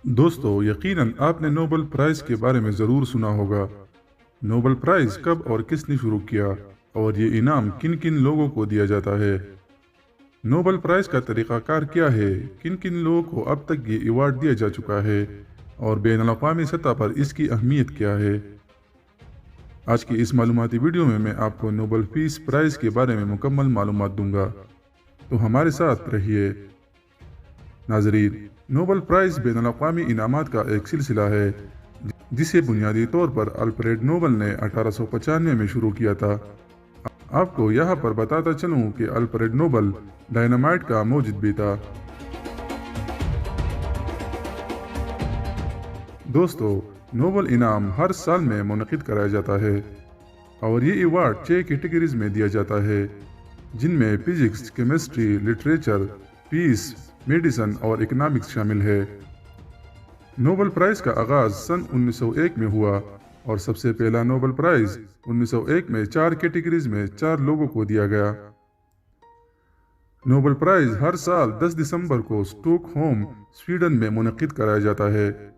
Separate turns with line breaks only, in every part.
दोस्तों, यकीनन आपने नोबेल प्राइज़ के बारे में ज़रूर सुना होगा। नोबेल प्राइज़ कब और किसने शुरू किया और ये इनाम किन किन लोगों को दिया जाता है? नोबेल प्राइज़ का तरीक़ाकार क्या है, किन किन लोगों को अब तक ये अवार्ड दिया जा चुका है और बैनुल-अक़वामी सतह पर इसकी अहमियत क्या है? आज की इस मालूमाती वीडियो में मैं आपको नोबेल पीस प्राइज़ के बारे में मुकम्मल मालूमात दूंगा, तो हमारे साथ रहिए। नाज़रीन, नोबेल प्राइज़ बैनुल-अक़वामी इनामात का एक सिलसिला है जिसे बुनियादी तौर पर अल्फ्रेड नोबेल ने 1895 में शुरू किया था। आपको यहाँ पर बताता चलूँ कि अल्फ्रेड नोबेल डायनामाइट का मौजूद भी था। दोस्तों, नोबेल इनाम हर साल में मुनक़िद कराया जाता है और ये अवार्ड 6 कैटेगरीज में दिया जाता है, जिनमें physics, chemistry, literature, peace, medicine और इकोनॉमिक्स शामिल है। नोबेल प्राइज़ का आगाज़ सन 1901 में हुआ और सबसे पहला नोबेल प्राइज़ 1901 में 4 कैटेगरीज में 4 लोगों को दिया गया। नोबेल प्राइज़ हर साल 10 दिसंबर को स्टॉकहोम, स्वीडन में मुनक़िद कराया जाता है।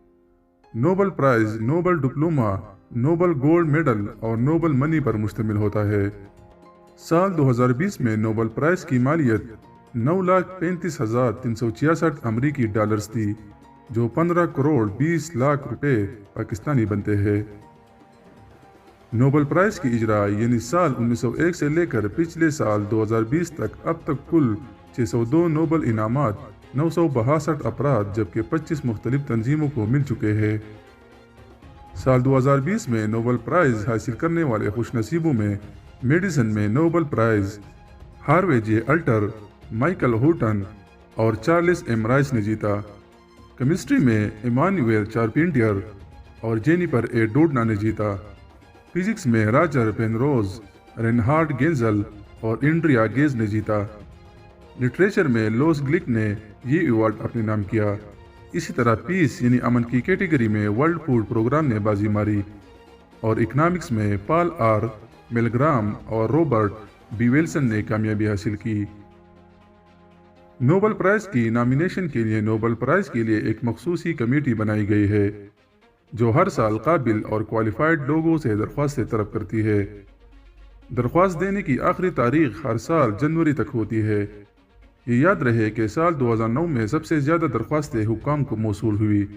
Nobel prize Nobel diploma, Nobel gold medal और नोबेल मनी पर मुश्तमिल होता है। साल 2020 में नोबेल प्राइज़ की मालियत 9,35,366 अमरीकी डॉलर्स थी, जो 15 करोड़ 20 लाख रुपए पाकिस्तानी बनते हैं। नोबेल प्राइज़ की इजरा यानी साल 1901 से लेकर पिछले साल 2020 तक अब तक कुल 602 नोबेल इनामात 962 अफराद जबकि 25 मुख्तलिफ तंजीमों को मिल चुके हैं। साल 2020 में नोबेल प्राइज़ हासिल करने वाले खुशनसीबों में मेडिसिन में नोबेल प्राइज़ हार्वे जे अल्टर, माइकल हॉटन और चार्ल्स एम राइस ने जीता। केमिस्ट्री में इमानुएल चारपेंटियर और जेनिफर ए डोडना ने जीता। फिजिक्स में रॉजर पेनरोज, रेनहार्ड गेंजल और एंड्रिया गेज ने जीता। लिटरेचर में लोस ग्लिक ने ये अवार्ड अपने नाम किया। इसी तरह पीस यानी अमन की कैटेगरी में वर्ल्ड फूड प्रोग्राम ने बाजी मारी और इकोनॉमिक्स में पॉल आर मिलग्राम और रॉबर्ट बी विल्सन ने कामयाबी हासिल की। नोबेल प्राइज़ की नॉमिनेशन के लिए नोबेल प्राइज़ के लिए एक मखसूसी कमेटी बनाई गई है जो हर साल काबिल और क्वालिफाइड लोगों से दरख्वास्तें तलब करती है। दरख्वास्त देने की आखिरी तारीख हर साल जनवरी तक होती है। ये याद रहे कि साल 2009 में सबसे ज़्यादा दरख्वास्तें हुक्काम को मौसूल हुई,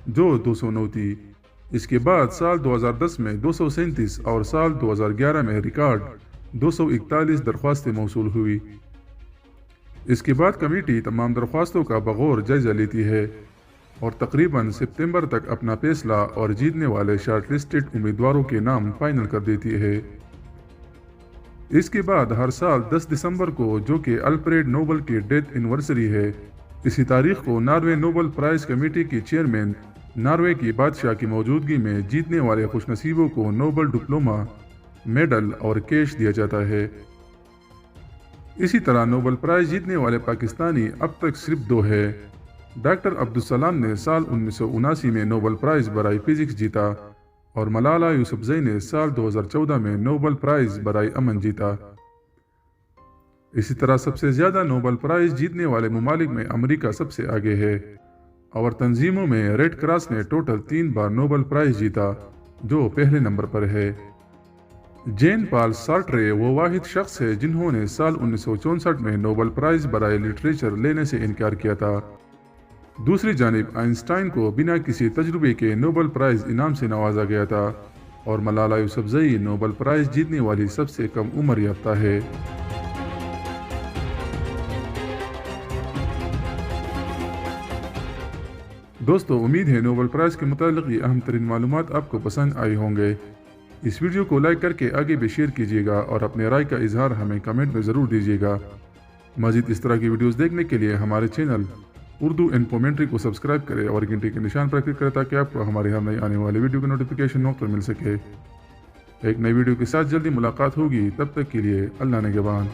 जो 209 थी। इसके बाद साल 2010 में 237 और साल 2011 में रिकॉर्ड 241 दरख्वास्तें मौसूल हुई। इसके बाद कमेटी तमाम दरख्वास्तों का बगौर जायज़ा लेती है और तकरीबन सितंबर तक अपना फैसला और जीतने वाले शॉर्टलिस्टेड उम्मीदवारों के नाम फाइनल कर देती है। इसके बाद हर साल 10 दिसंबर को, जो कि अल्फ्रेड नोबेल की डेथ एनिवर्सरी है, इसी तारीख को नॉर्वे नोबेल प्राइज़ कमेटी के चेयरमैन नॉर्वे की बादशाह की मौजूदगी में जीतने वाले खुशनसीबों को नोबेल डिप्लोमा, मेडल और कैश दिया जाता है। इसी तरह नोबेल प्राइज़ जीतने वाले पाकिस्तानी अब तक सिर्फ 2 है। डॉक्टर अब्दुल सलाम ने साल 1979 में नोबेल प्राइज़ बराई फिजिक्स जीता और मलाला यूसुफजई ने साल 2014 में नोबेल प्राइज़ बराई अमन जीता। इसी तरह सबसे ज़्यादा नोबेल प्राइज़ जीतने वाले ममालिक में अमेरिका सबसे आगे है और तंजीमों में रेड क्रॉस ने टोटल 3 बार नोबेल प्राइज़ जीता, जो पहले नंबर पर है। जेन पॉल सार्ट्रे वो वाहिद शख्स है जिन्होंने साल 1964 में नोबेल प्राइज़ बराए लिटरेचर लेने से इनकार किया था। दूसरी जानिब आइंस्टाइन को बिना किसी तजुर्बे के नोबेल प्राइज़ इनाम से नवाजा गया था और मलाला यूसुफजई नोबेल प्राइज़ जीतने वाली सबसे कम उम्र याफ्ता है। दोस्तों, उम्मीद है नोबेल प्राइज़ के मुतालिक ये अहम तरीन मालूमात आपको पसंद आई होंगे। इस वीडियो को लाइक करके आगे भी शेयर कीजिएगा और अपने राय का इजहार हमें कमेंट में ज़रूर दीजिएगा। मज़ीद इस तरह की वीडियोस देखने के लिए हमारे चैनल उर्दू एंड कमेंट्री को सब्सक्राइब करें और घंटे के निशान पर क्लिक करें ताकि आपको हमारे हर नई आने वाले वीडियो की नोटिफिकेशन वक्त पर मिल सके। एक नई वीडियो के साथ जल्दी मुलाकात होगी, तब तक के लिए अल्लाह निगहबान।